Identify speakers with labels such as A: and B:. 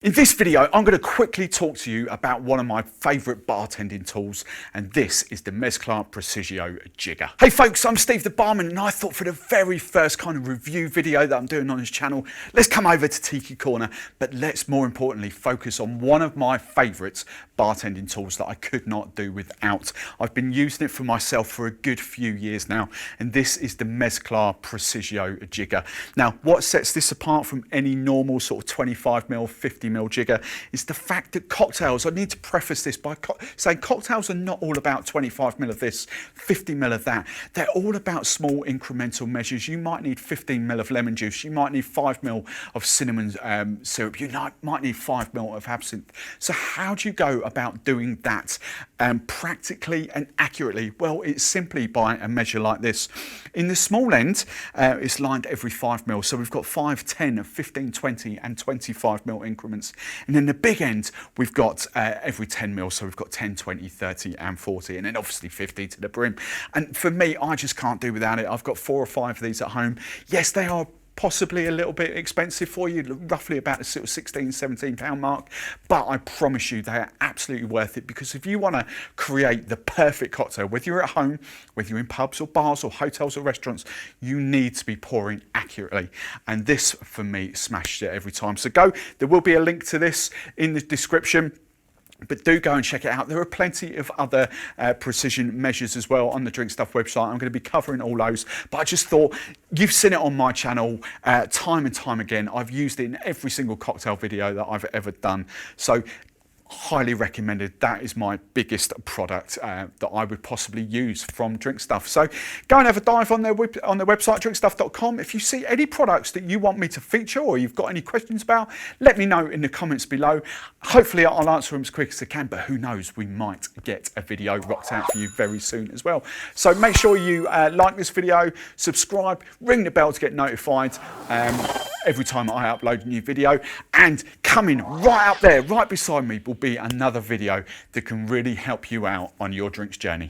A: In this video, I'm going to quickly talk to you about one of my favourite bartending tools, and this is the Mezclar Preciso Jigger. Hey folks, I'm Steve the Barman, and I thought for the very first kind of review video that I'm doing on this channel, let's come over to Tiki Corner, but let's more importantly focus on one of my favourites bartending tools that I could not do without. I've been using it for myself for a good few years now, and this is the Mezclar Preciso Jigger. Now, what sets this apart from any normal sort of 25mm, 50mm jigger is the fact that cocktails, I need to preface this by saying cocktails are not all about 25mm of this, 50mm of that. They're all about small incremental measures. You might need 15mm of lemon juice, you might need 5mm of cinnamon syrup, you might need 5mm of absinthe. So how do you go about doing that practically and accurately? Well, it's simply by a measure like this. In the small end, it's lined every 5mm, so we've got 5, 10, 15, 20 and 25mm increments. And then the big end, we've got every 10mm, so we've got 10, 20, 30 and 40, and then obviously 50 to the brim. And for me, I just can't do without it. I've got 4 or 5 of these at home. Yes, they are possibly a little bit expensive for you, roughly about the sort of 16, 17 pound mark, but I promise you they are absolutely worth it, because if you want to create the perfect cocktail, whether you're at home, whether you're in pubs or bars or hotels or restaurants, you need to be pouring accurately, and this for me smashed it every time. So there will be a link to this in the description, but do go and check it out. There are plenty of other precision measures as well on the Drinkstuff website. I'm going to be covering all those, but I just thought, you've seen it on my channel time and time again. I've used it in every single cocktail video that I've ever done. So highly recommended. That is my biggest product that I would possibly use from Drinkstuff. So go and have a dive on their website, drinkstuff.com. If you see any products that you want me to feature or you've got any questions about, let me know in the comments below. Hopefully I'll answer them as quick as I can, but who knows, we might get a video rocked out for you very soon as well. So make sure you like this video, subscribe, ring the bell to get notified every time I upload a new video, and coming right up there, right beside me, will be another video that can really help you out on your drinks journey.